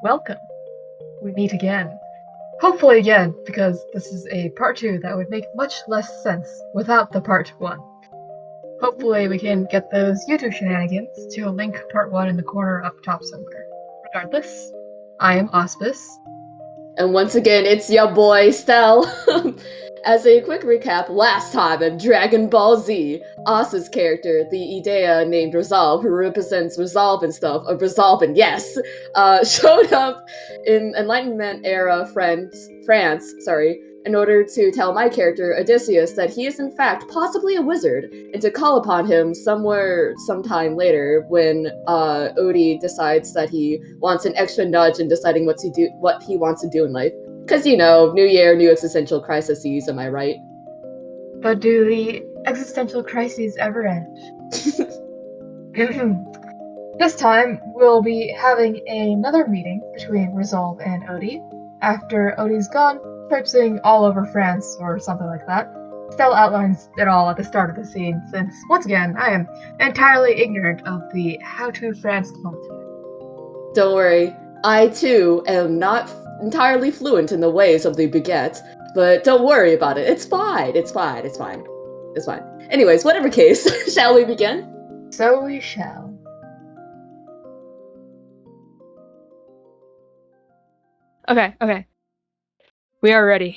Welcome. We meet again. Hopefully again, because this is a part 2 that would make much less sense without the part 1. Hopefully we can get those YouTube shenanigans to link part 1 in the corner up top somewhere. Regardless, I am Auspice. And once again, it's your boy, Stel. As a quick recap, last time in Dragon Ball Z, Asa's character, the Idea named Resolve, who represents Resolve and stuff, yes, showed up in Enlightenment era France, in order to tell my character, Odysseus, that he is in fact possibly a wizard, and to call upon him sometime later when Odie decides that he wants an extra nudge in deciding what he wants to do in life. Because, new year, new existential crises, am I right? But do the existential crises ever end? This time, we'll be having another meeting between Resolve and Odie. After Odie's gone, traipsing all over France or something like that, Stel outlines it all at the start of the scene, since, once again, I am entirely ignorant of the How to France content. Don't worry, I too am not entirely fluent in the ways of the baguette, but don't worry about it. It's fine. Anyways, whatever case, shall we begin? So we shall. Okay. We are ready.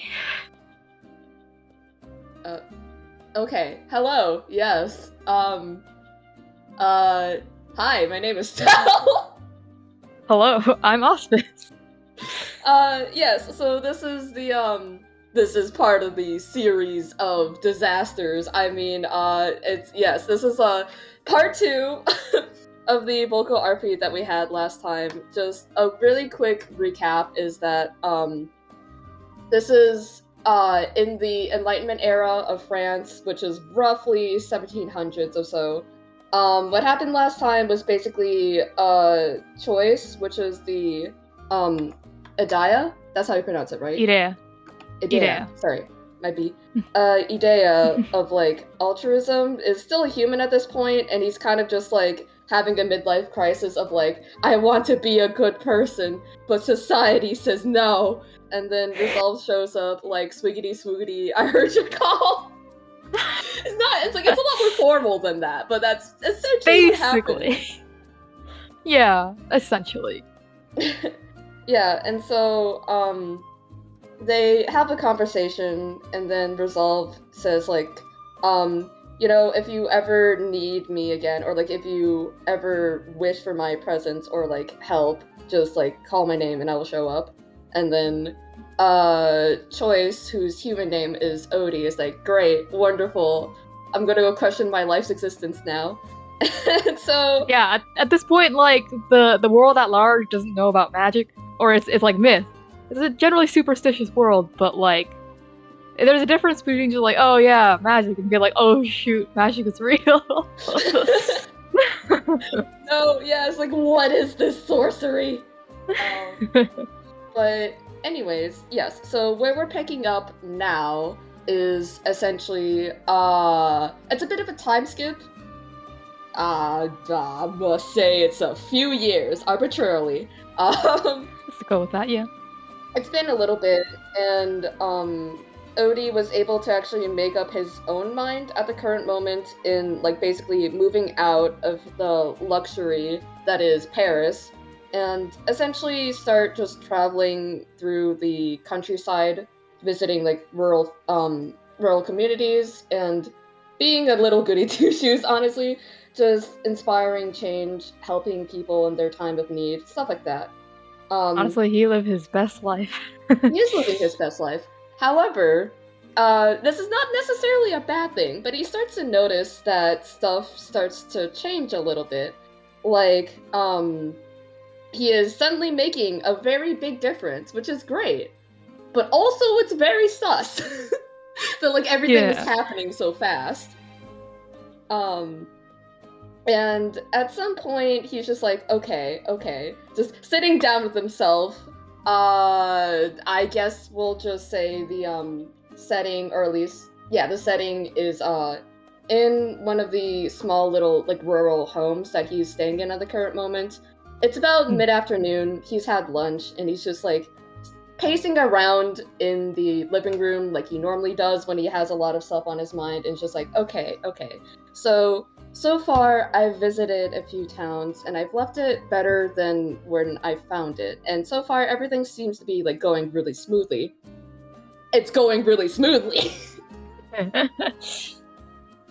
Okay. Hello. Yes. Hi, my name is Stel. Hello, I'm Auspice. Yes, so this is this is part of the series of disasters. I mean, this is part 2 of the vocal RP that we had last time. Just a really quick recap is that, this is, in the Enlightenment era of France, which is roughly 1700s or so. What happened last time was basically, Choice, which is the, Idea? That's how you pronounce it, right? Idea. Sorry, might be. Idea of, altruism is still a human at this point, and he's kind of just, having a midlife crisis of, I want to be a good person, but society says no. And then Resolve shows up, swiggity swoogity, I heard your call. It's a lot more formal than that, but that's essentially what happens. Yeah, essentially. Yeah, and so, they have a conversation, and then Resolve says, if you ever need me again, or, if you ever wish for my presence or, help, just, call my name and I will show up. And then, Choice, whose human name is Odie, is great, wonderful, I'm gonna go question my life's existence now. And so... Yeah, at this point, the world at large doesn't know about magic, or it's myth. It's a generally superstitious world, but, there's a difference between just oh yeah, magic, and being oh shoot, magic is real. No, yeah, it's what is this sorcery? But anyways, yes, so where we're picking up now is essentially, it's a bit of a time skip. I must say it's a few years, arbitrarily. Let's go with that, yeah. It's been a little bit, and, Odie was able to actually make up his own mind at the current moment in, basically moving out of the luxury that is Paris, and essentially start just traveling through the countryside, visiting, rural communities, and being a little goody two-shoes, honestly, just inspiring change, helping people in their time of need, stuff like that. Honestly, he lived his best life. He is living his best life. However, this is not necessarily a bad thing, but he starts to notice that stuff starts to change a little bit. He is suddenly making a very big difference, which is great. But also, it's very sus. That, everything is happening so fast. And at some point, he's just okay. Just sitting down with himself. I guess we'll just say the, setting, or at least, yeah, the setting is, in one of the small little, rural homes that he's staying in at the current moment. It's about mid-afternoon. He's had lunch, and he's just like pacing around in the living room like he normally does when he has a lot of stuff on his mind, and just like, okay. So far, I've visited a few towns, and I've left it better than when I found it. And so far, everything seems to be like going really smoothly. It's going really smoothly.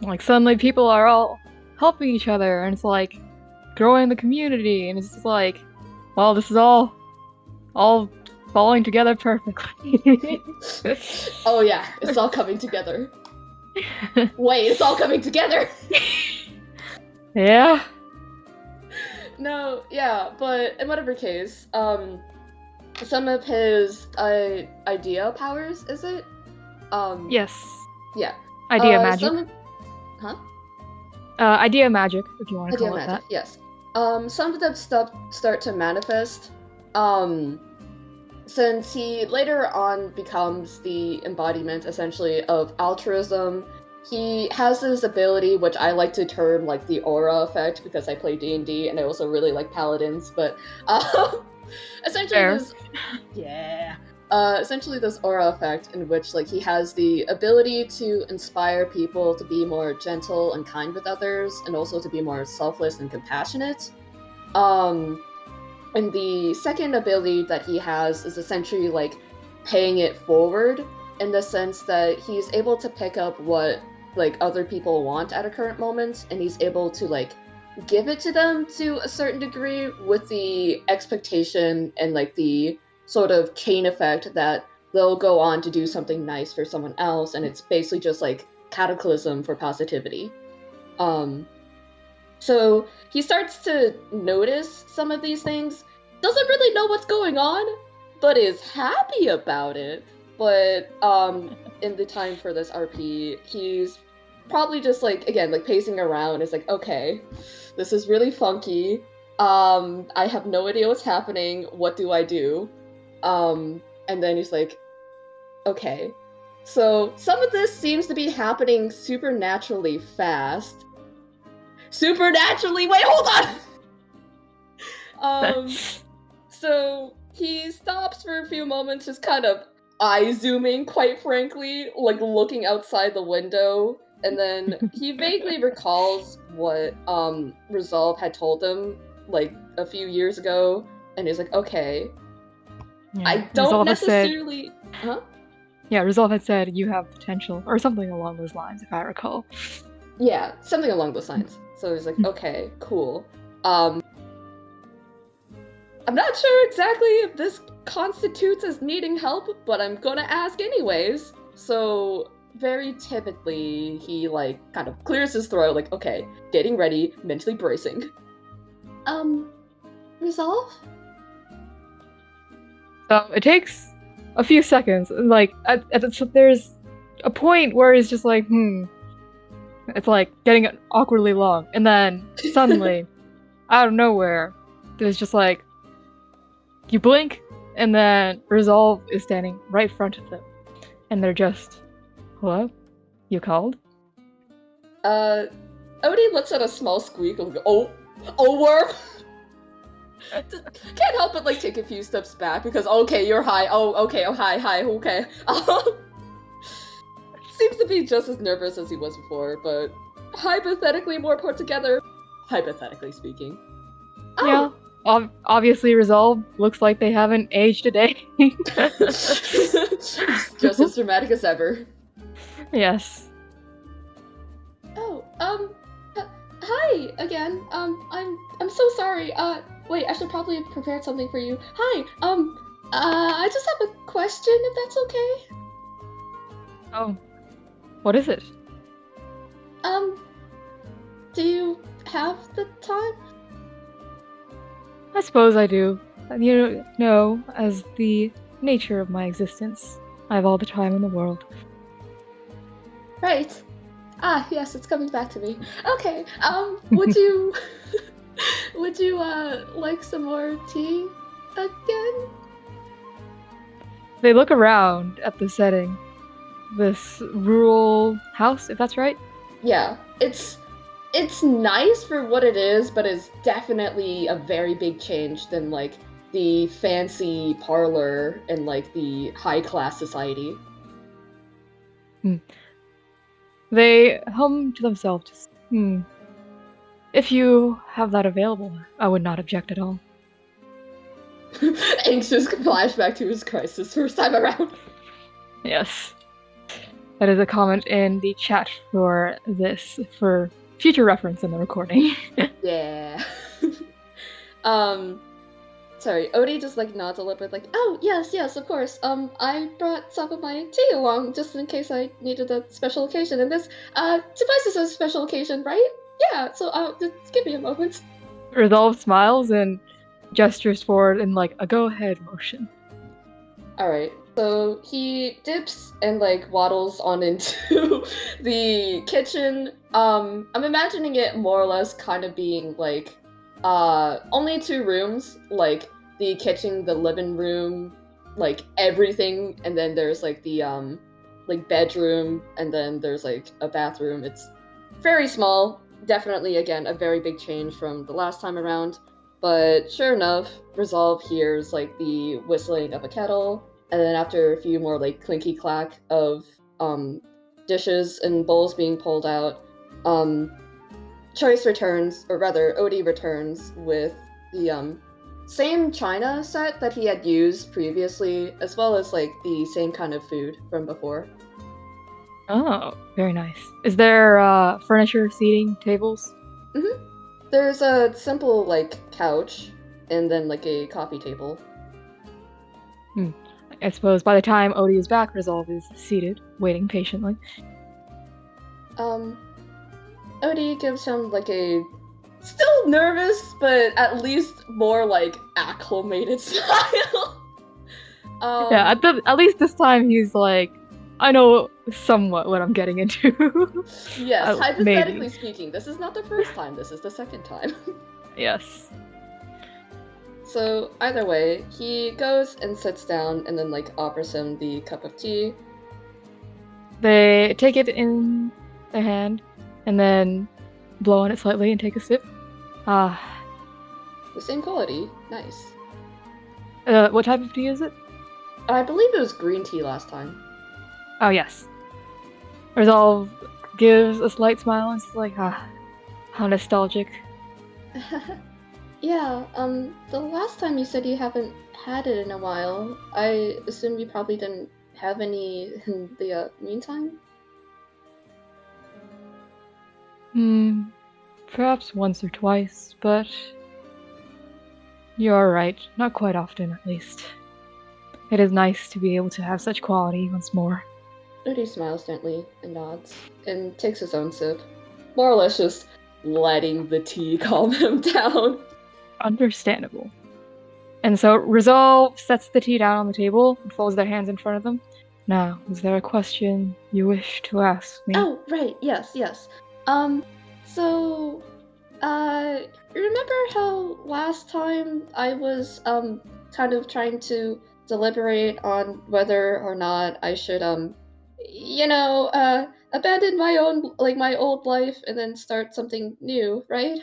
Like suddenly people are all helping each other, and it's like growing the community, and it's just like, well, this is all falling together perfectly. Oh yeah, it's all coming together. Wait, it's all coming together. Yeah. No, yeah, but in whatever case, some of his idea powers, is it? Yes. Yeah. Idea magic. Huh? Idea magic, if you want to Idea call it magic, that. yes. Some of them start to manifest. Since he later on becomes the embodiment, essentially, of altruism, he has this ability, which I like to term like the aura effect, because I play D&D and I also really like paladins, but essentially Fair. essentially this aura effect in which like he has the ability to inspire people to be more gentle and kind with others, and also to be more selfless and compassionate. And the second ability that he has is essentially like paying it forward, in the sense that he's able to pick up what like other people want at a current moment, and he's able to like give it to them to a certain degree, with the expectation and like the sort of chain effect that they'll go on to do something nice for someone else, and it's basically just like cataclysm for positivity. So he starts to notice some of these things, doesn't really know what's going on, but is happy about it. But in the time for this RP, he's probably just like, again, like pacing around. It's like, okay, this is really funky. I have no idea what's happening. What do I do? And then he's like, okay. So some of this seems to be happening supernaturally fast. Supernaturally? Wait, hold on! So he stops for a few moments, just kind of eye zooming, quite frankly, like looking outside the window, and then he vaguely recalls what Resolve had told him like a few years ago, and he's like, okay. Yeah. I don't Resolve necessarily... Huh? Yeah, Resolve had said you have potential, or something along those lines, if I recall. Yeah, something along those lines. So he's like, okay, cool. I'm not sure exactly if this constitutes as needing help, but I'm gonna ask anyways. So very timidly, he like kind of clears his throat, like, okay, getting ready, mentally bracing. Resolve? So it takes a few seconds. Like, there's a point where it's just like, it's like getting awkwardly long, and then suddenly, out of nowhere, there's just like, you blink, and then Resolve is standing right in front of them, and they're just, hello? You called? Odie lets out a small squeak and goes, oh, worm! Can't help but like take a few steps back, because okay, you're high. Oh, okay, oh, hi, okay. Seems to be just as nervous as he was before, but hypothetically more put together. Hypothetically speaking. Yeah. Obviously, Resolve looks like they haven't aged a day. Just as dramatic as ever. Yes. Oh, hi again. I'm so sorry. Wait, I should probably have prepared something for you. Hi. I just have a question, if that's okay. Oh. What is it? Do you have the time? I suppose I do. You know, as the nature of my existence, I have all the time in the world. Right. Ah, yes, it's coming back to me. Okay, would you... would you, like some more tea again? They look around at the setting. This rural house, if that's right? Yeah, it's It's nice for what it is, but it's definitely a very big change than like the fancy parlor and like the high class society. They hum to themselves. Just, If you have that available, I would not object at all. Anxious flashback to his crisis first time around. Yes. That is a comment in the chat for this, for future reference in the recording. Yeah. Sorry, Odie just like nods a little bit like, oh, yes, of course. I brought some of my tea along just in case I needed a special occasion. And this, device is a special occasion, right? Yeah, so, just give me a moment. Resolve smiles and gestures forward in like a go-ahead motion. Alright, so he dips and like waddles on into the kitchen. I'm imagining it more or less kind of being like only 2 rooms, like the kitchen, the living room, like everything, and then there's like the like bedroom, and then there's like a bathroom. It's very small, definitely again a very big change from the last time around. But sure enough, Resolve hears like the whistling of a kettle, and then after a few more like clinky clack of dishes and bowls being pulled out, Choice returns, or rather Odie returns with the same china set that he had used previously, as well as like the same kind of food from before. Oh, very nice. Is there furniture, seating, tables? There's a simple like couch and then like a coffee table. I suppose by the time Odie is back, Resolve is seated, waiting patiently. Odie gives him like a still nervous, but at least more like acclimated smile. Yeah, at least this time he's like, I know somewhat what I'm getting into. Yes, hypothetically maybe. speaking, this is not the first time, this is the second time. Yes. So either way, he goes and sits down and then like offers him the cup of tea. They take it in their hand and then blow on it slightly and take a sip. The same quality, nice. What type of tea is it? I believe it was green tea last time. Oh, yes. Resolve gives a slight smile and is like, how nostalgic. Yeah, the last time you said you haven't had it in a while, I assume you probably didn't have any in the meantime? Perhaps once or twice, but you're right, not quite often at least. It is nice to be able to have such quality once more. Odie smiles gently and nods, and takes his own sip. More or less just letting the tea calm him down. Understandable. And so Resolve sets the tea down on the table and folds their hands in front of them. Now, is there a question you wish to ask me? Oh, right, yes. So, remember how last time I was, kind of trying to deliberate on whether or not I should, abandon my own, like, my old life and then start something new, right?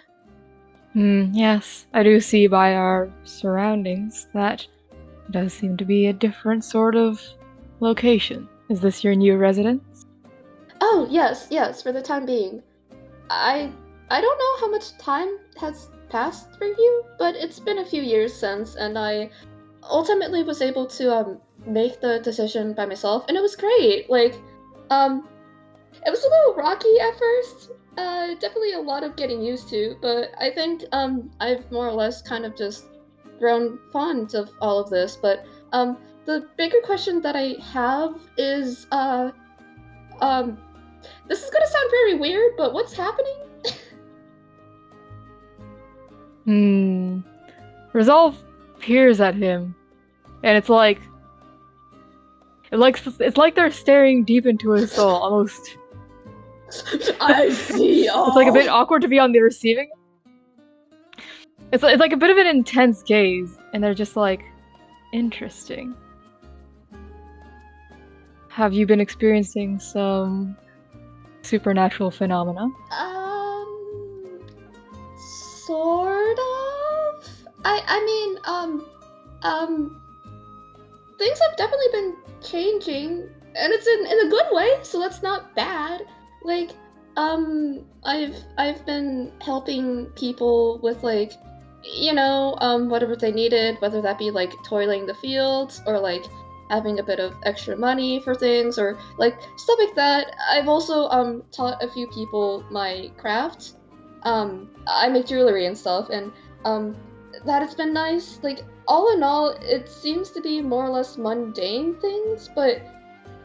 Yes, I do see by our surroundings that does seem to be a different sort of location. Is this your new residence? Oh, yes, for the time being. I don't know how much time has passed for you, but it's been a few years since, and I ultimately was able to make the decision by myself, and it was great. Like, it was a little rocky at first. Definitely a lot of getting used to, but I think I've more or less kind of just grown fond of all of this. But the bigger question that I have is this is gonna sound very weird, but what's happening? Resolve peers at him, and it's like they're staring deep into his soul, almost. I see. It's like a bit awkward to be on the receiving. It's like a bit of an intense gaze, and they're just like, interesting. Have you been experiencing some supernatural phenomena? Sort of. I mean, things have definitely been changing, and it's in a good way, so that's not bad. Like, I've been helping people with, like, whatever they needed, whether that be like toiling the fields or like having a bit of extra money for things or like stuff like that. I've also taught a few people my craft. I make jewelry and stuff, and that has been nice. Like, all in all, it seems to be more or less mundane things, but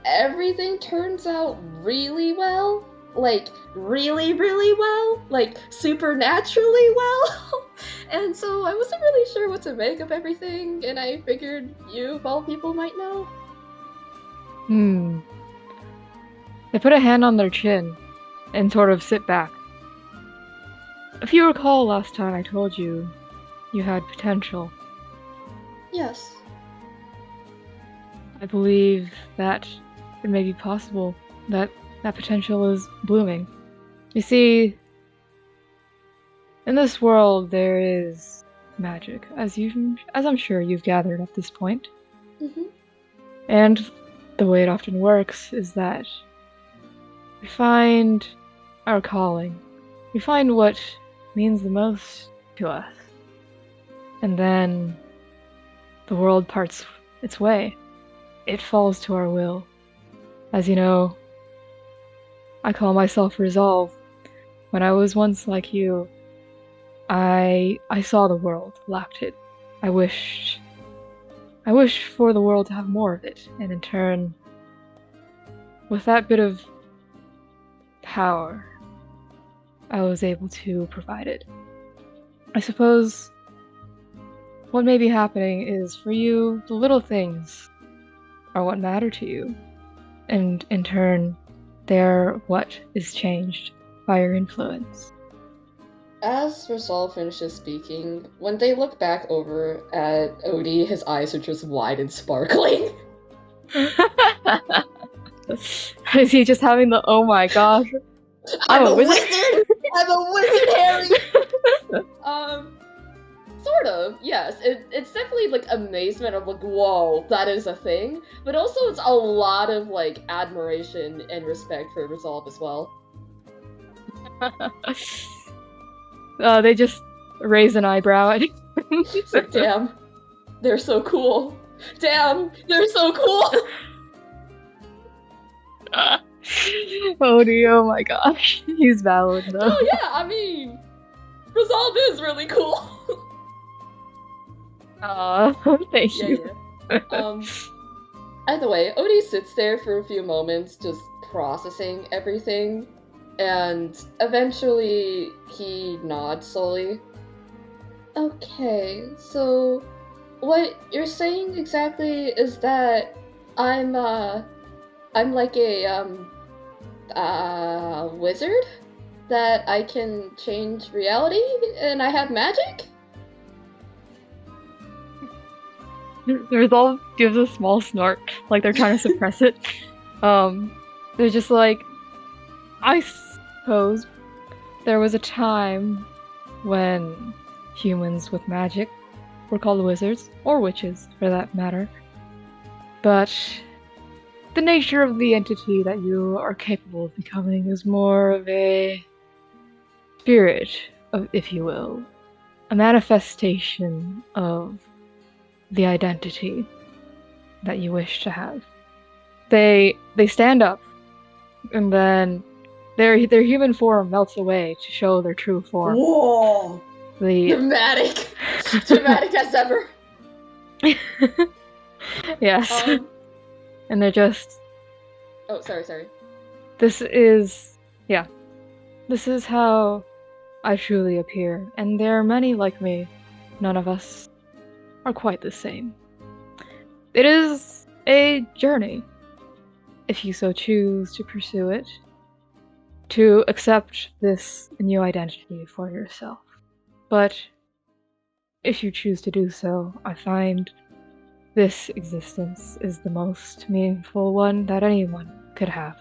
everything turns out really well. Like, really, really well. Like, supernaturally well. And so I wasn't really sure what to make of everything, and I figured you, of all people, might know. They put a hand on their chin and sort of sit back. If you recall last time I told you, you had potential. Yes. I believe that it may be possible that that potential is blooming. You see, in this world there is magic, as I'm sure you've gathered at this point. Mm-hmm. And the way it often works is that we find our calling. We find what means the most to us. And then the world parts its way. It falls to our will. As you know, I call myself Resolve. When I was once like you, I saw the world, lacked it. I wished for the world to have more of it, and in turn, with that bit of power, I was able to provide it. I suppose what may be happening is, for you, the little things are what matter to you, and in turn, they're what is changed by your influence. As Resolve finishes speaking, when they look back over at Odie, his eyes are just wide and sparkling. Is he just having the oh my gosh? I'm a wizard! I'm a wizard, Harry! Sort of, yes. It's definitely like amazement of like, whoa, that is a thing. But also it's a lot of like admiration and respect for Resolve as well. They just raise an eyebrow. It's like, damn, they're so cool. Damn, they're so cool! Odie, oh my gosh. He's valid though. Oh yeah, I mean, Resolve is really cool. Thank you. Yeah. Either way, Odie sits there for a few moments, just processing everything, and eventually he nods slowly. Okay, so what you're saying exactly is that I'm like a wizard? That I can change reality and I have magic? Resolve gives a small snort, like they're trying to suppress it. They're just like, I suppose there was a time when humans with magic were called wizards, or witches for that matter. But the nature of the entity that you are capable of becoming is more of a spirit, if you will, a manifestation of the identity that you wish to have. They stand up, and then their human form melts away to show their true form. Whoa! Dramatic! Dramatic as ever! Yes. And they're just... Oh, sorry. This is how I truly appear, and there are many like me. None of us are quite the same. It is a journey, if you so choose to pursue it, to accept this new identity for yourself. But if you choose to do so, I find this existence is the most meaningful one that anyone could have.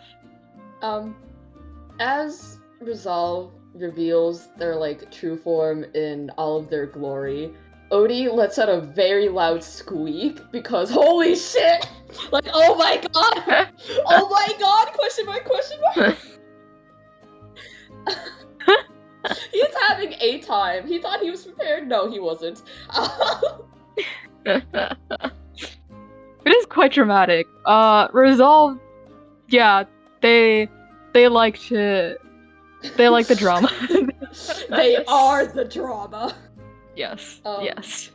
As Resolve reveals their like true form in all of their glory, Odie lets out a very loud squeak because holy shit! Like, oh my god! Oh my god! Question mark, question mark! He's having a time. He thought he was prepared. No, he wasn't. It is quite dramatic. Resolve, yeah, they like the drama. They are the drama. Yes, Um, yes.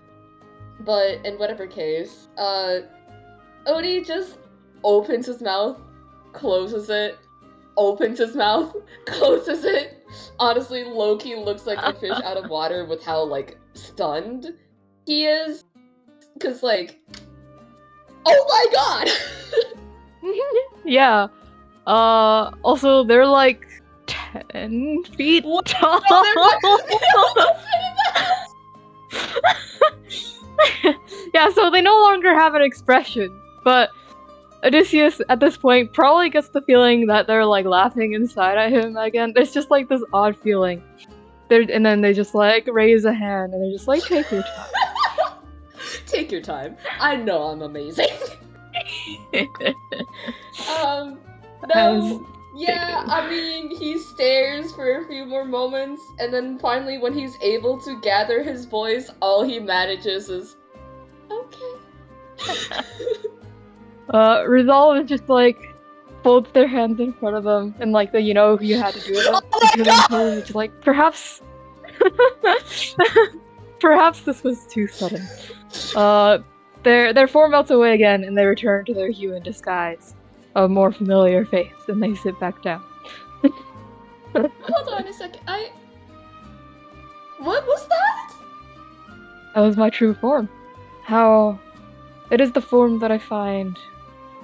But in whatever case, Odie just opens his mouth, closes it, opens his mouth, closes it. Honestly, Loki looks like a fish out of water with how, like, stunned he is. Cause, like, oh my god! Yeah. Also, they're like 10 feet What? tall. No, they're not Yeah, so they no longer have an expression, but Odysseus at this point probably gets the feeling that they're like laughing inside at him again. It's just like this odd feeling. And then they just like raise a hand and they're just like, take your time. Take your time. I know I'm amazing. No, yeah, I mean, he stares for a few more moments, and then finally, when he's able to gather his voice, all he manages is, okay. Resolve is just like folds their hands in front of them and like you had to do it. Oh my god! It's like perhaps perhaps this was too sudden. Their form melts away again and they return to their human disguise, a more familiar face, and they sit back down. Hold on a second, what was that? That was my true form. How it is the form that I find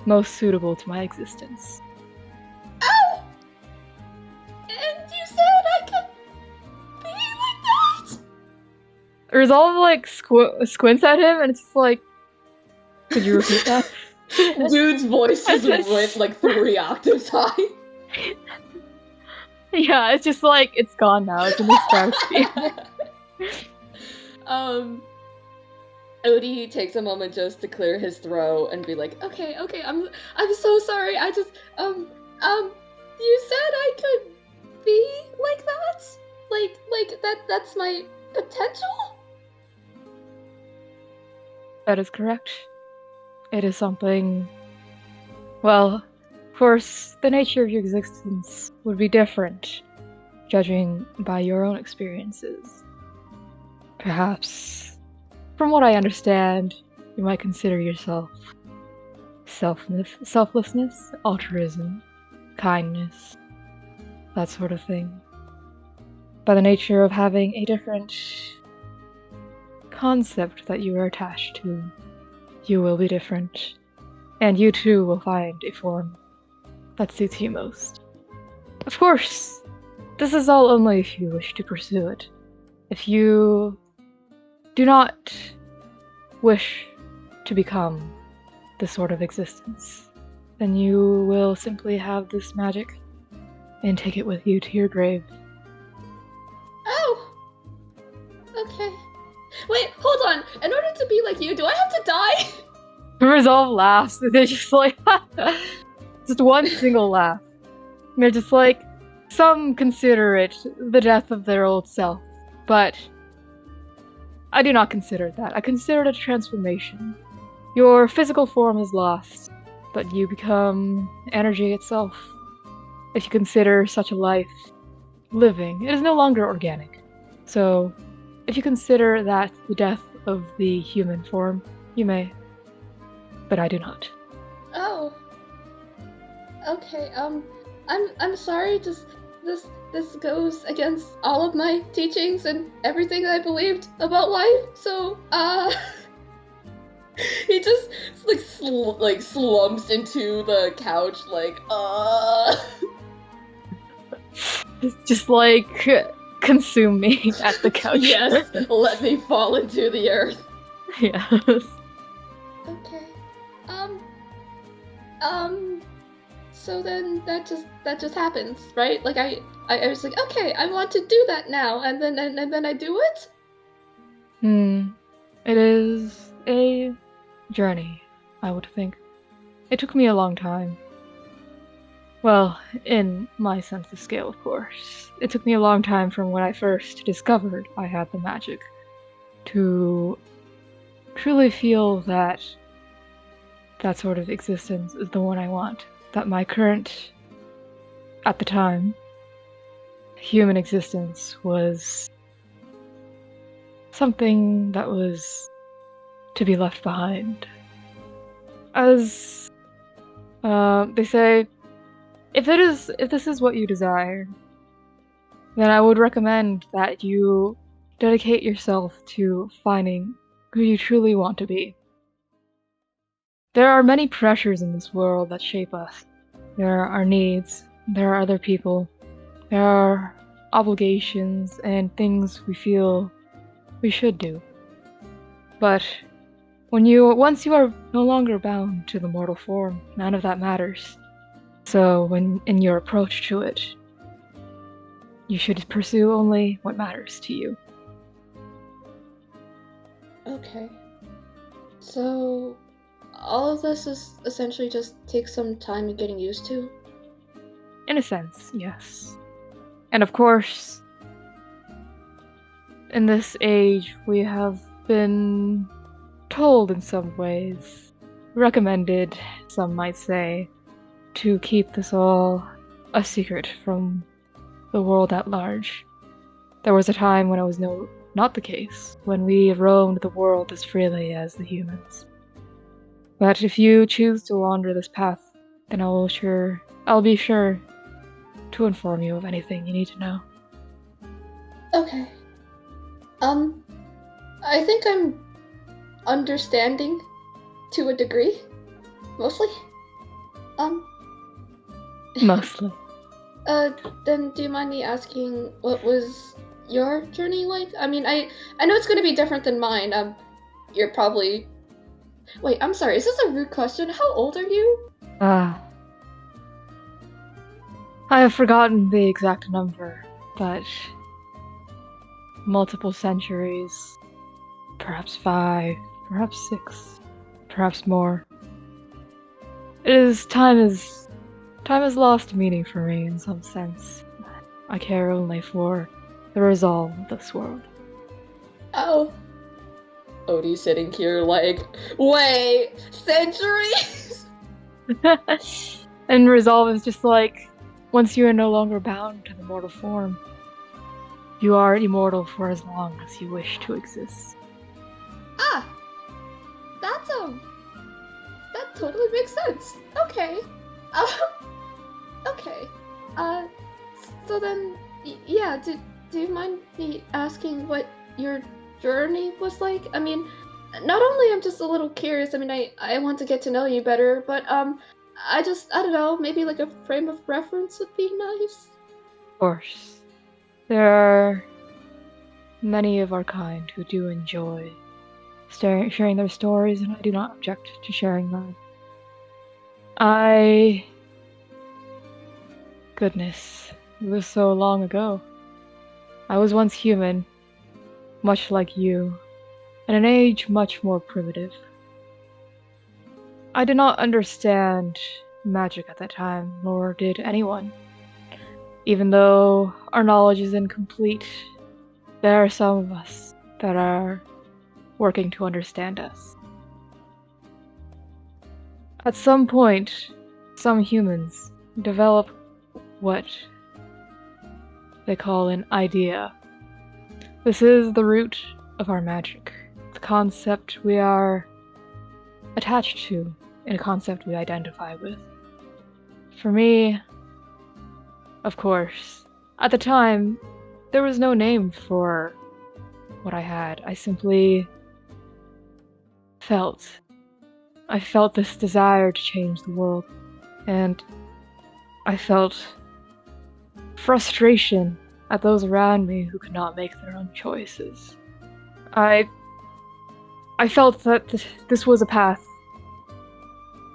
most suitable to my existence. Ow! And you said I could be like that? Resolve like squints at him and it's just like, could you repeat that? Dude's voice just went like 3 octaves high. Yeah, it's just like, it's gone now. It's in the stratosphere. Odie takes a moment just to clear his throat and be like, okay, I'm so sorry. I just, you said I could be like that? Like that's my potential? That is correct. It is something... Well, of course, the nature of your existence would be different, judging by your own experiences. Perhaps, from what I understand, you might consider yourself selflessness, altruism, kindness, that sort of thing. By the nature of having a different concept that you are attached to, you will be different, and you too will find a form that suits you most. Of course, this is all only if you wish to pursue it. If you do not wish to become this sort of existence, then you will simply have this magic and take it with you to your grave. Oh! Okay. Wait, hold on. In order to be like you, do I have to die? Resolve laughs. They're just like, just one single laugh. And they're just like, some consider it the death of their old self, but I do not consider it that. I consider it a transformation. Your physical form is lost, but you become energy itself. If you consider such a life living, it is no longer organic. So, if you consider that the death of the human form, you may. But I do not. Oh. Okay, I'm sorry, just this goes against all of my teachings and everything I believed about life, so, he just, like, slumps into the couch, like, Just like, consume me at the couch. Yes, let me fall into the earth. Yes. Okay. so then that just happens, right? Like I was like, okay, I want to do that now, and then I do it. It is a journey, I would think. It took me a long time. Well, in my sense of scale, of course. It took me a long time from when I first discovered I had the magic to truly feel that that sort of existence is the one I want. That my current, at the time, human existence was something that was to be left behind. As they say, if this is what you desire, then I would recommend that you dedicate yourself to finding who you truly want to be. There are many pressures in this world that shape us. There are our needs, there are other people, there are obligations and things we feel we should do. But once you are no longer bound to the mortal form, none of that matters. So when in your approach to it, you should pursue only what matters to you. Okay. So all of this is essentially just takes some time in getting used to? In a sense, yes. And of course, in this age, we have been told in some ways, recommended, some might say, to keep this all a secret from the world at large. There was a time when it was not the case, when we roamed the world as freely as the humans. But if you choose to wander this path, then I'll be sure to inform you of anything you need to know. Okay. I think I'm understanding to a degree. Mostly. Mostly. Then do you mind me asking what was your journey like? I mean, I know it's gonna be different than mine. You're probably... Wait, I'm sorry, is this a rude question? How old are you? I have forgotten the exact number, but multiple centuries, perhaps 5, perhaps 6, perhaps more. Time has lost meaning for me in some sense. I care only for the resolve of this world. Oh. Odie sitting here like, wait, centuries? And resolve is just like, once you are no longer bound to the mortal form, you are immortal for as long as you wish to exist. Ah, that totally makes sense. Okay. Okay. So then, yeah, do you mind me asking what your journey was like? I mean, not only I'm just a little curious, I mean, I want to get to know you better, but, I don't know, maybe like a frame of reference would be nice? Of course, there are many of our kind who do enjoy sharing their stories, and I do not object to sharing them. Goodness, it was so long ago. I was once human, much like you, in an age much more primitive. I did not understand magic at that time, nor did anyone. Even though our knowledge is incomplete, there are some of us that are working to understand us. At some point, some humans develop what they call an idea. This is the root of our magic, the concept we are attached to, and a concept we identify with. For me, of course, at the time, there was no name for what I had. I simply felt. I felt this desire to change the world, and I felt frustration at those around me who could not make their own choices. I felt that this was a path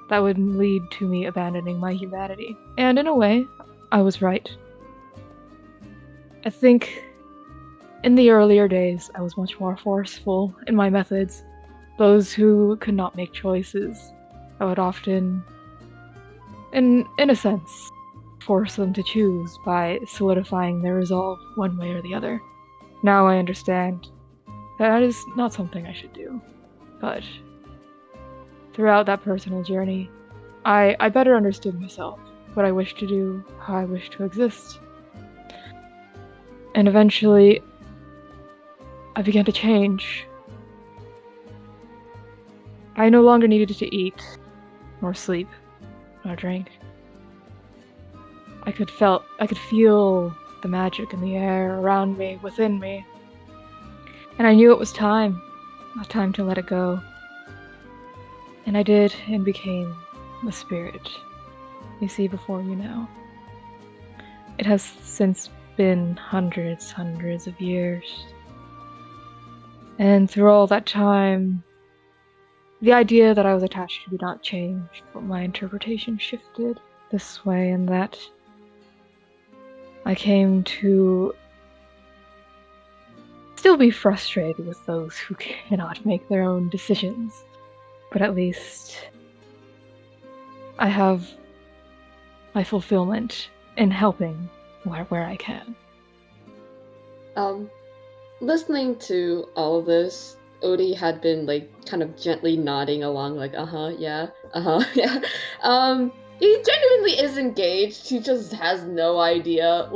that would lead to me abandoning my humanity. And in a way, I was right. I think in the earlier days, I was much more forceful in my methods. Those who could not make choices, I would often, in a sense, force them to choose by solidifying their resolve one way or the other. Now I understand that is not something I should do. But throughout that personal journey, I better understood myself, what I wished to do, how I wished to exist. And eventually, I began to change. I no longer needed to eat, nor sleep, nor drink. I could feel the magic in the air around me, within me. And I knew it was time to let it go. And I did, and became the spirit you see before you now. It has since been hundreds of years. And through all that time, the idea that I was attached to did not change, but my interpretation shifted this way and that. I came to still be frustrated with those who cannot make their own decisions, but at least I have my fulfillment in helping where I can. Listening to all of this, Odie had been kind of gently nodding along, yeah. He genuinely is engaged. He just has no idea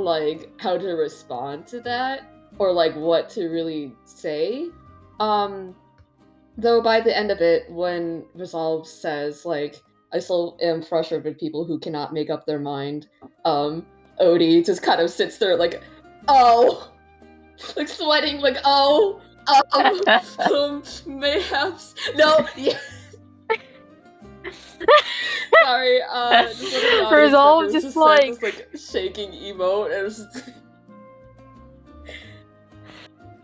how to respond to that or what to really say. Though by the end of it, when Resolve says I still am frustrated with people who cannot make up their mind, Odie just kind of sits there oh, sweating mayhaps no, yeah. Sorry, just one of the audience Resolve members just sent this shaking emote, and it was just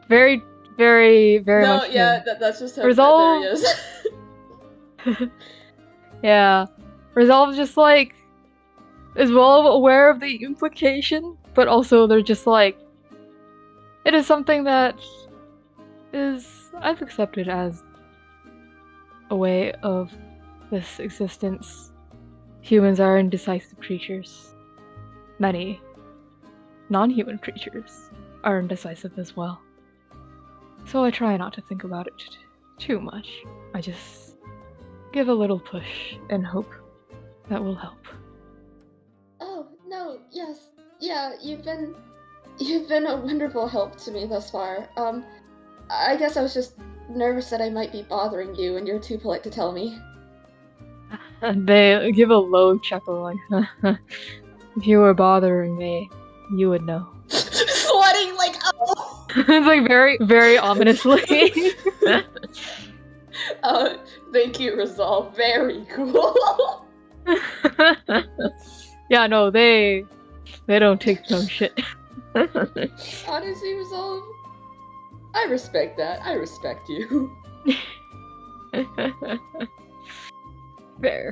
very no, much yeah, him. that's just him. Resolve. There he is. Yeah, Resolve just is well aware of the implication, but also they're just it is something that I've accepted as a way of this existence. Humans are indecisive creatures. Many non-human creatures are indecisive as well. So I try not to think about it too much. I just give a little push and hope that will help. Oh, no, yes. Yeah, you've been a wonderful help to me thus far. I guess I was just nervous that I might be bothering you and you're too polite to tell me. They give a low chuckle if you were bothering me, you would know. Sweating oh! It's very, very ominously. Thank you, Resolve. Very cool. Yeah, no, they don't take no shit. Honestly, Resolve, I respect that. I respect you. Fair.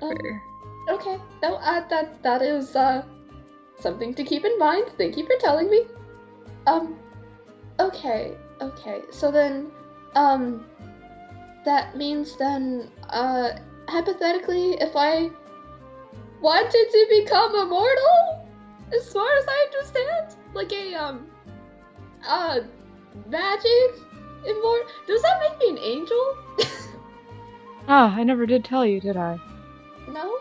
Okay, no, that is something to keep in mind. Thank you for telling me. Okay. So then, that means then, hypothetically, if I wanted to become immortal, as far as I understand, magic immortal, does that make me an angel? I never did tell you, did I? No?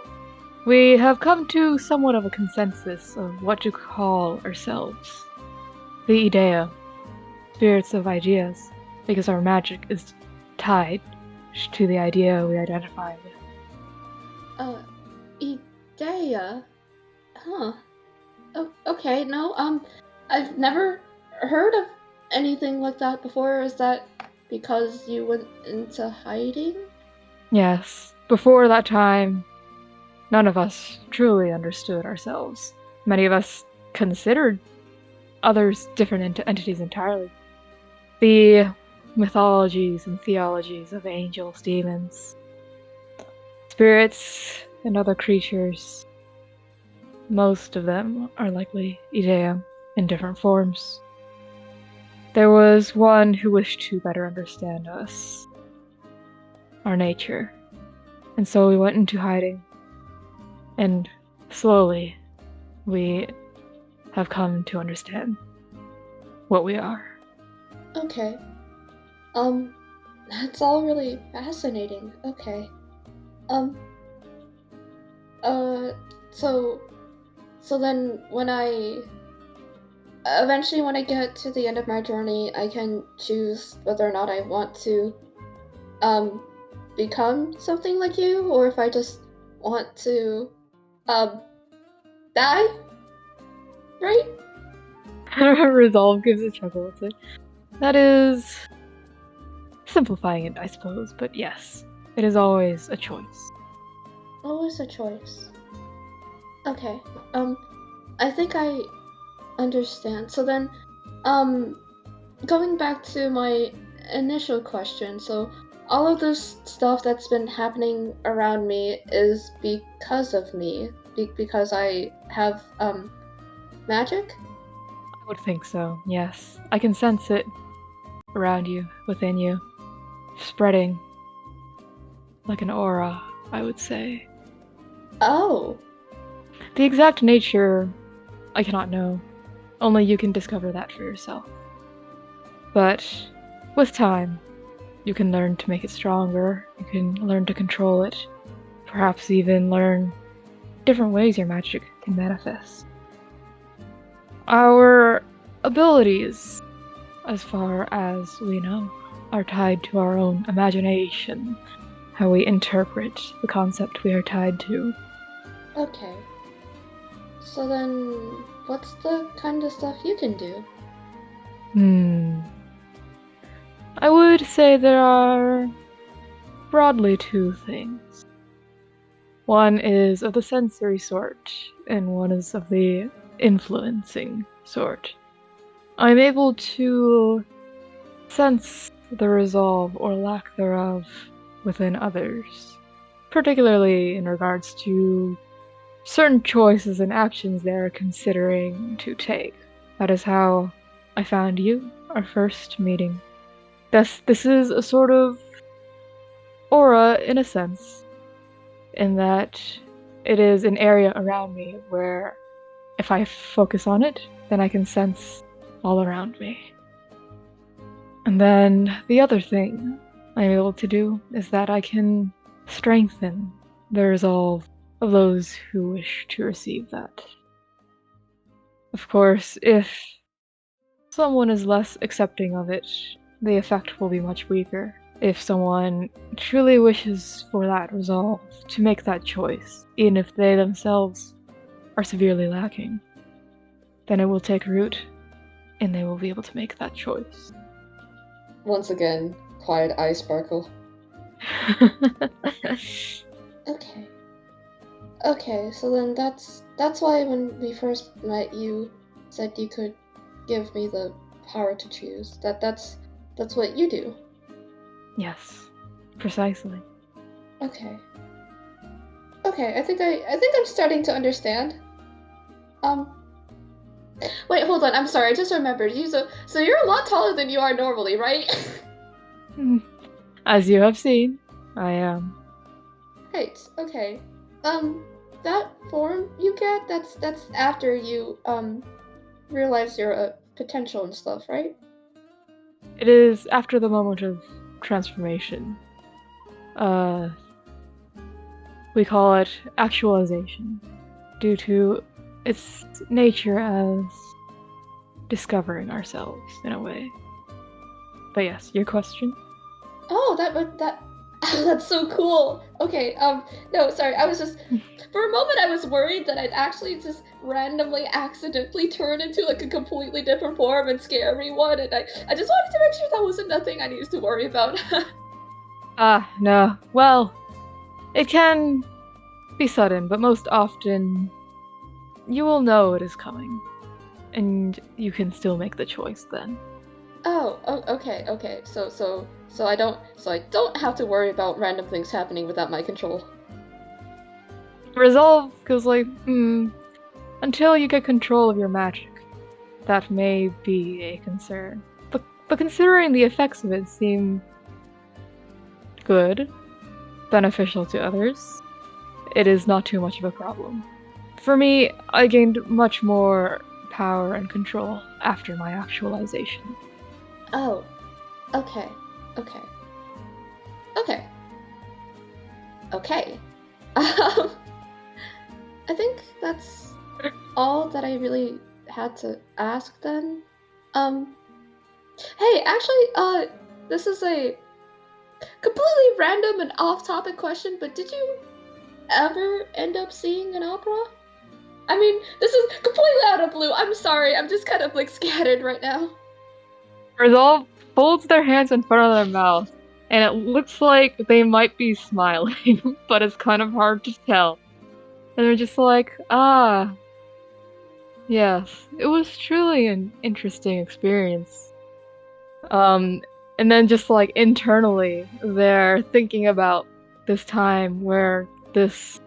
We have come to somewhat of a consensus of what to call ourselves. The Idea, spirits of ideas, because our magic is tied to the idea we identify with. Idea? Huh. Oh, okay, no, I've never heard of anything like that before. Is that because you went into hiding? Yes. Before that time, none of us truly understood ourselves. Many of us considered others different entities entirely. The mythologies and theologies of angels, demons, spirits, and other creatures, most of them are likely Idea in different forms. There was one who wished to better understand us, our nature, and so we went into hiding. And slowly, we have come to understand what we are. Okay. That's all really fascinating. Okay. So then eventually when I get to the end of my journey, I can choose whether or not I want to, become something like you, or if I just want to, die? Right? Resolve gives a chuckle. It's like, that is simplifying it, I suppose, but yes, it is always a choice. Always a choice. Okay, I think I understand. So then, going back to my initial question, so all of this stuff that's been happening around me is because of me, because I have, magic? I would think so, yes. I can sense it around you, within you, spreading like an aura, I would say. Oh. The exact nature, I cannot know. Only you can discover that for yourself. But with time, you can learn to make it stronger, you can learn to control it, perhaps even learn different ways your magic can manifest. Our abilities, as far as we know, are tied to our own imagination, how we interpret the concept we are tied to. Okay. So then, what's the kind of stuff you can do? I would say there are broadly two things. One is of the sensory sort, and one is of the influencing sort. I'm able to sense the resolve or lack thereof within others, particularly in regards to certain choices and actions they're considering to take. That is how I found you, our first meeting. This is a sort of aura, in a sense, in that it is an area around me where if I focus on it, then I can sense all around me. And then the other thing I'm able to do is that I can strengthen the resolve of those who wish to receive that. Of course, if someone is less accepting of it, the effect will be much weaker. If someone truly wishes for that resolve, to make that choice, even if they themselves are severely lacking, then it will take root, and they will be able to make that choice. Once again, quiet eye sparkle. Okay. Okay, so then that's why when we first met you said you could give me the power to choose. That's what you do. Yes, precisely. Okay. Okay, I think I'm starting to understand. Wait, hold on. I'm sorry. I just remembered. So you're a lot taller than you are normally, right? As you have seen, I am. Right. Okay. That form you get, that's after you realize your potential and stuff, right? It is after the moment of transformation. We call it actualization, due to its nature as discovering ourselves in a way. But yes, your question? Oh, that's so cool. Okay, no, sorry, I was just, for a moment I was worried that I'd actually just randomly accidentally turn into like a completely different form and scare everyone, and I just wanted to make sure that wasn't nothing I needed to worry about. No. Well, it can be sudden, but most often you will know it is coming, and you can still make the choice then. Oh, okay. So I don't have to worry about random things happening without my control. Resolve goes like, until you get control of your magic, that may be a concern. But considering the effects of it seem good, beneficial to others, it is not too much of a problem. For me, I gained much more power and control after my actualization. Oh, okay. I think that's all that I really had to ask then. Hey, actually, this is a completely random and off-topic question, but did you ever end up seeing an opera? I mean, this is completely out of blue. I'm sorry, I'm just kind of like scattered right now. Resolve folds their hands in front of their mouth, and it looks like they might be smiling, but it's kind of hard to tell. And they're just like, yes, it was truly an interesting experience. And then just like internally, they're thinking about this time where this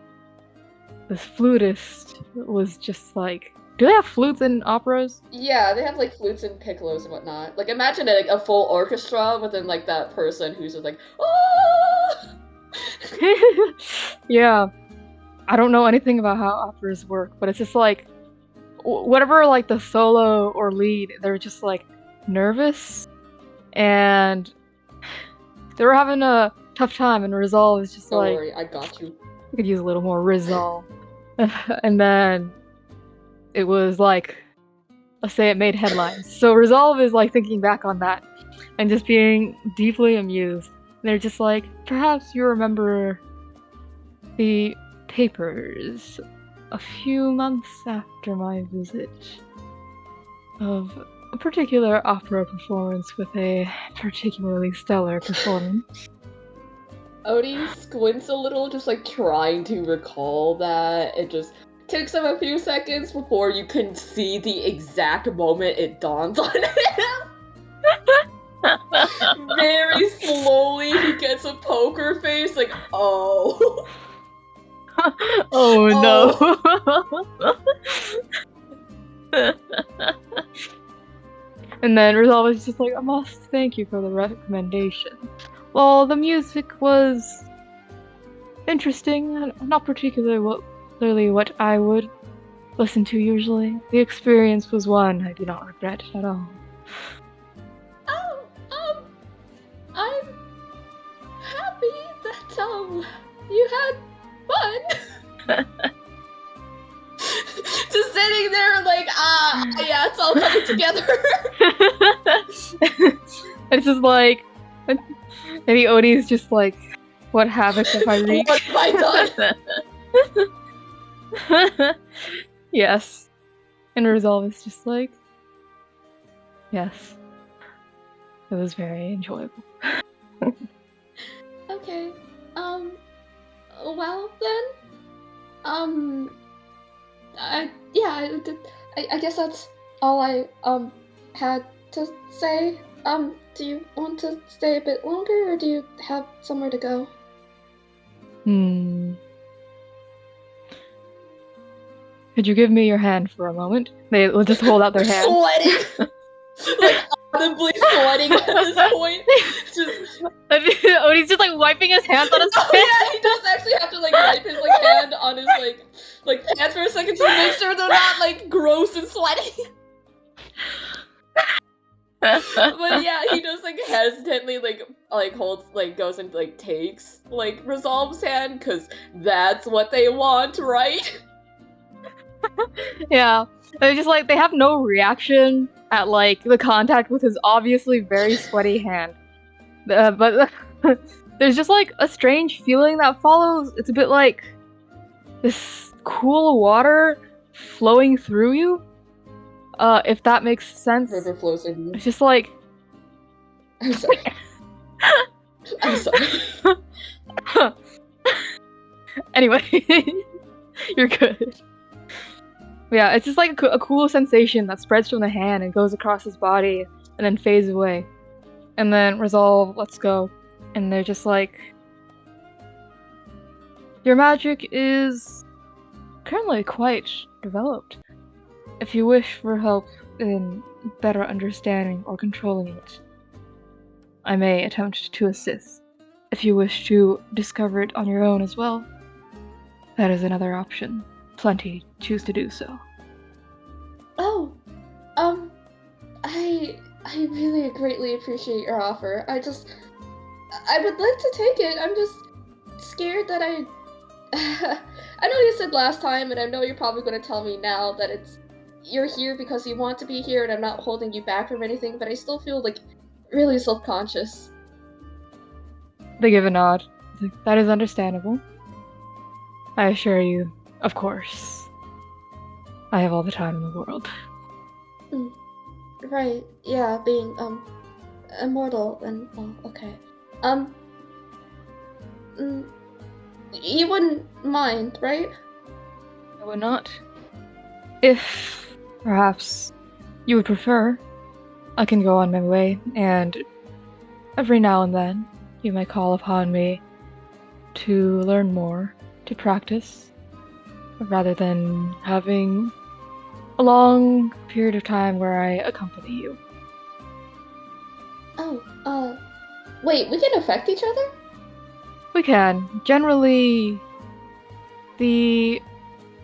flutist was just like, do they have flutes in operas? Yeah, they have like flutes and piccolos and whatnot. Like imagine like a full orchestra within like that person who's just like, oh. Yeah, I don't know anything about how operas work, but it's just like whatever like the solo or lead, they're just like nervous and they were having a tough time, and Resolve is just Don't like, worry, I got you. I could use a little more Resolve. And then it was like, let's say it made headlines. So Resolve is like thinking back on that and just being deeply amused. And they're just like, perhaps you remember the papers a few months after my visit of a particular opera performance with a particularly stellar performance. Odie squints a little, just like trying to recall that. It just takes him a few seconds before you can see the exact moment it dawns on him. Very slowly, he gets a poker face, like, oh. Oh no. And then Resolve is just like, I must thank you for the recommendation. Well, the music was interesting, not particularly what I would listen to usually. The experience was one I do not regret at all. I'm happy that, you had fun. Just sitting there like, yeah, it's all coming together. It's just like, maybe Odie's just like, what havoc have I wreaked? What have I done? Yes. And Resolve is just like, yes. It was very enjoyable. Okay. Well then. I guess that's all I had to say. Do you want to stay a bit longer, or do you have somewhere to go? Could you give me your hand for a moment? They will just hold out their hand. Sweating! Like, audibly sweating at this point. Odie's just like wiping his hands on his face. Oh yeah, he does actually have to like wipe his like hand on his like hands for a second to make sure they're not like gross and sweaty. But yeah, he just like hesitantly like holds like goes and like takes like Resolve's hand, because that's what they want, right? Yeah, they just like, they have no reaction at like the contact with his obviously very sweaty hand. But there's just like a strange feeling that follows. It's a bit like this cool water flowing through you. If that makes sense. River flows in you. It's just like, I'm sorry. I'm sorry. Anyway, you're good. Yeah, it's just like a cool sensation that spreads from the hand and goes across his body and then fades away. And then Resolve, let's go. And they're just like, your magic is currently quite developed. If you wish for help in better understanding or controlling it, I may attempt to assist. If you wish to discover it on your own as well, that is another option. Plenty choose to do so. Oh, I really greatly appreciate your offer. I would like to take it. I'm just scared that I know you said last time, and I know you're probably going to tell me now that you're here because you want to be here, and I'm not holding you back from anything, but I still feel, like, really self-conscious. They give a nod. That is understandable. I assure you, of course. I have all the time in the world. Right, yeah, being, immortal, and, well, okay. You wouldn't mind, right? I would not. If, perhaps, you would prefer, I can go on my way, and every now and then, you may call upon me to learn more, to practice, rather than having a long period of time where I accompany you. Oh, wait, we can affect each other? We can. Generally, the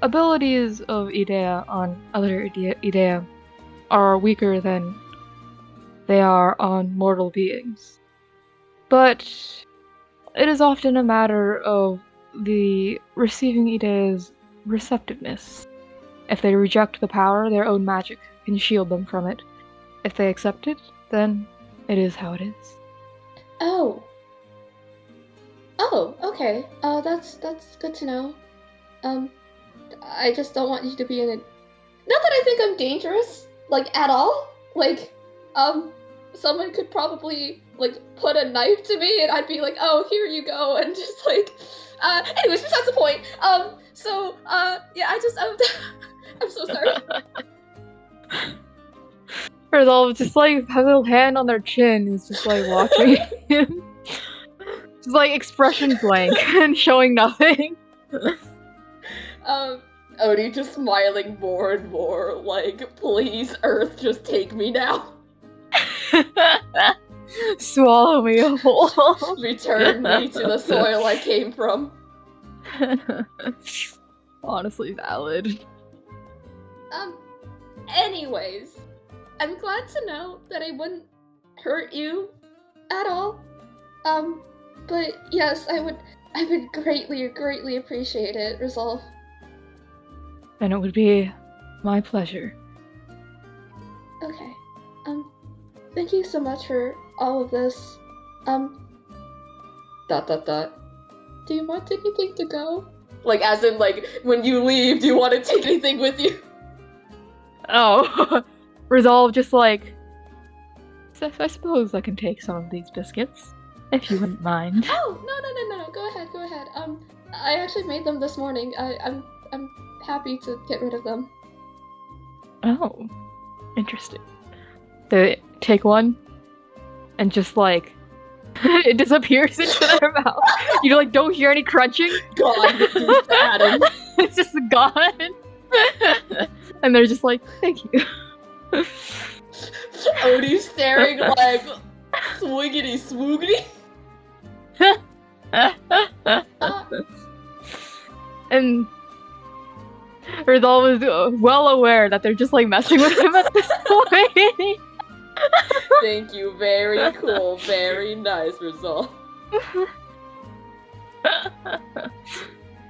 abilities of Idea on other Idea are weaker than they are on mortal beings. But it is often a matter of the receiving Idea's receptiveness. If they reject the power, their own magic can shield them from it. If they accept it, then it is how it is. Oh, okay. That's good to know. I just don't want you to be in a... Not that I think I'm dangerous, like, at all. Like, someone could probably, like, put a knife to me and I'd be like, oh, here you go, and just, like... anyways, besides the point. Yeah, I'm so sorry. Resolve just, like, has a little hand on their chin, is just, like, watching him. Just, like, expression blank and showing nothing. Odie just smiling more and more, like, please, Earth, just take me now. Swallow me whole. Return me to the soil I came from. Honestly valid. Anyways, I'm glad to know that I wouldn't hurt you at all. But yes, I would greatly appreciate it, Resolve. And it would be my pleasure. Okay. Thank you so much for all of this. Do you want anything to go? Like, as in, like, when you leave, do you want to take anything with you? Oh. Resolve just like... I suppose I can take some of these biscuits, if you wouldn't mind. Oh, no. Go ahead. I actually made them this morning. I'm happy to get rid of them. Oh. Interesting. They take one, and just like... it disappears into their mouth. You like don't hear any crunching. God, reduce the atom. It's just gone. And they're just like, thank you. Odie's staring like swiggity swoogity. And Resolve is well aware that they're just like messing with him at this point. Thank you, very cool, very nice, Resolve.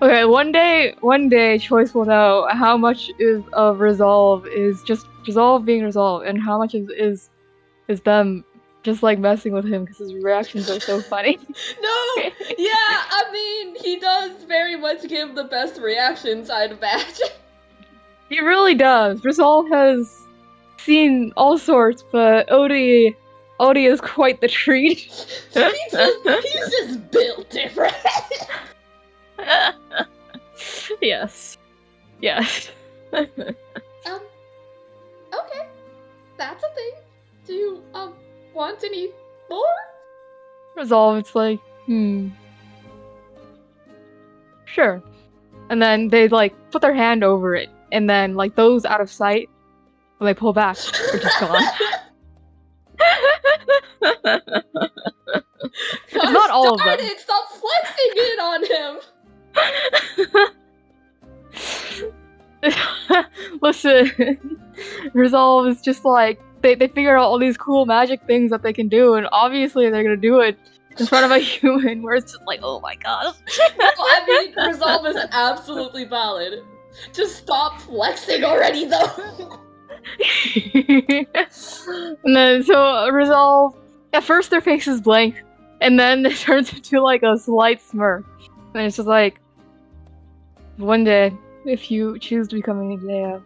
Okay, one day Choice will know how much of Resolve is just Resolve being Resolve, and how much is them just like messing with him because his reactions are so funny. No, yeah, I mean, he does very much give the best reactions, I'd imagine. He really does. Resolve has seen all sorts, but Odie is quite the treat. He's just built different. Yes. Okay, that's a thing. Do you want any more? Resolve, it's like, sure. and then they like put their hand over it, and then like those out of sight, when they pull back, they're just gone. It's not all of them. It! Stop flexing it on him! Listen, Resolve is just like, they figure out all these cool magic things that they can do, and obviously they're gonna do it in front of a human, where it's just like, oh my god. No, I mean, Resolve is absolutely valid. Just stop flexing already, though! And then, so Resolve, at first their face is blank, and then it turns into like a slight smirk. And it's just like, one day, if you choose to become an Idea,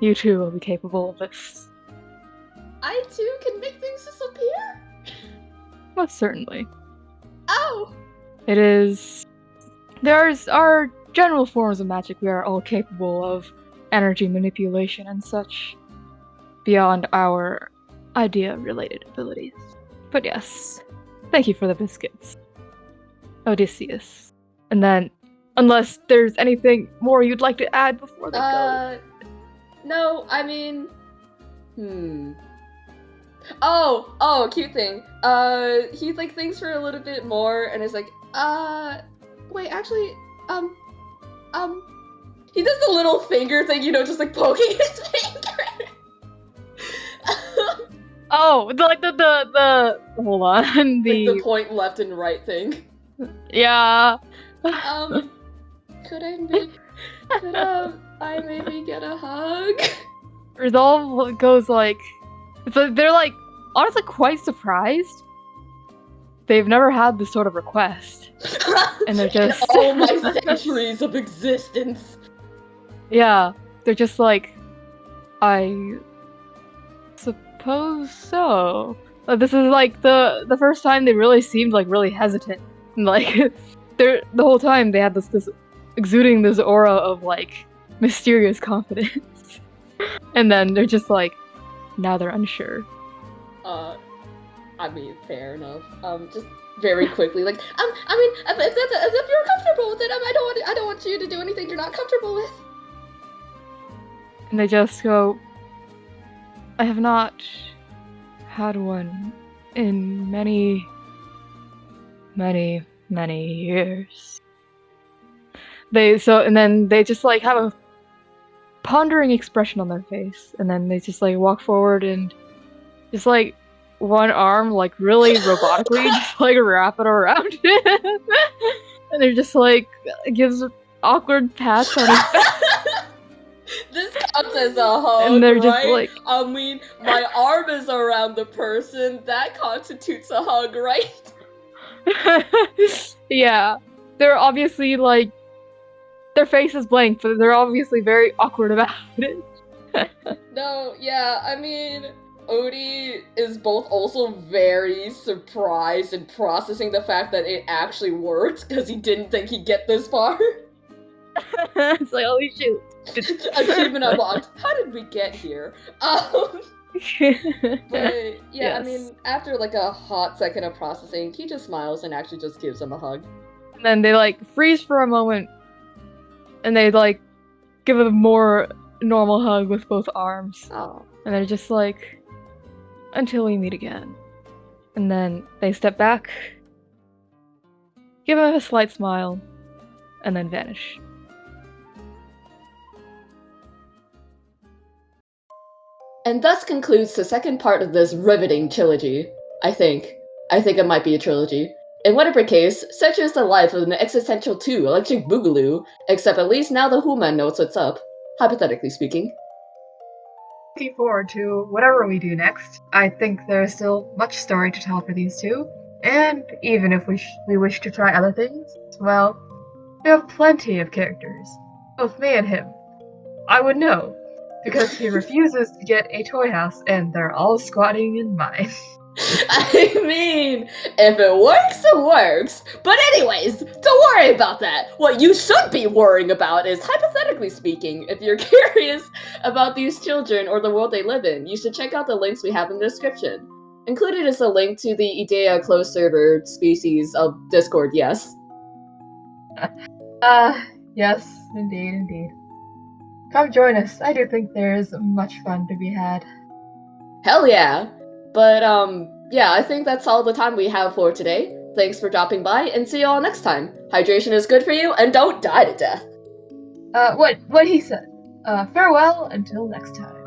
you too will be capable of this. I too can make things disappear? Most certainly. Ow! It is... There's our general forms of magic we are all capable of energy manipulation and such, beyond our idea-related abilities. But yes, thank you for the biscuits, Odysseus. And then, unless there's anything more you'd like to add before they go. No, I mean... Oh, cute thing. He like thinks for a little bit more and is like, wait, actually, he does the little finger thing, you know, just like poking his finger. Oh, the hold on, like the point left and right thing. Yeah. Could I maybe get a hug? Resolve goes like, so they're like honestly quite surprised. They've never had this sort of request, and they're just in all my centuries of existence. Yeah, they're just like, I suppose so. This is like the first time they really seemed like really hesitant, and like the whole time they had this exuding this aura of like mysterious confidence, and then they're just like, now they're unsure. I mean, fair enough. Just very quickly, like, I mean, if you're comfortable with it, I don't want you to do anything you're not comfortable with. And they just go, I have not had one in many, many, many years. And then they just like have a pondering expression on their face, and then they just like walk forward and just like one arm like really robotically just like wrap it around him. And they're just like gives awkward pats on his back. This counts as a hug, and they're right? just like, I mean, my arm is around the person, that constitutes a hug, right? Yeah, they're obviously like, their face is blank, but they're obviously very awkward about it. No, yeah, I mean, Odie is both also very surprised and processing the fact that it actually worked, because he didn't think he'd get this far. It's like, holy shoot. Achievement unlocked. How did we get here? But yeah, yes. I mean, after like a hot second of processing, he just smiles and actually just gives him a hug. And then they like freeze for a moment, and they like give a more normal hug with both arms. Oh. And they're just like, until we meet again. And then they step back, give him a slight smile, and then vanish. And thus concludes the second part of this riveting trilogy. I think it might be a trilogy. In whatever case, such is the life of an existential 2 electric boogaloo, except at least now the human knows what's up, hypothetically speaking. Looking forward to whatever we do next. I think there's still much story to tell for these two, and even if we wish to try other things, well, we have plenty of characters. Both me and him. I would know, because he refuses to get a toy house, and they're all squatting in mine. I mean, if it works, it works. But anyways, don't worry about that. What you should be worrying about is, hypothetically speaking, if you're curious about these children or the world they live in, you should check out the links we have in the description. Included is a link to the Idea closed server species of Discord, yes. Yes, indeed, indeed. Come join us. I do think there's much fun to be had. Hell yeah! But, yeah, I think that's all the time we have for today. Thanks for dropping by, and see you all next time. Hydration is good for you, and don't die to death. What he said. Farewell until next time.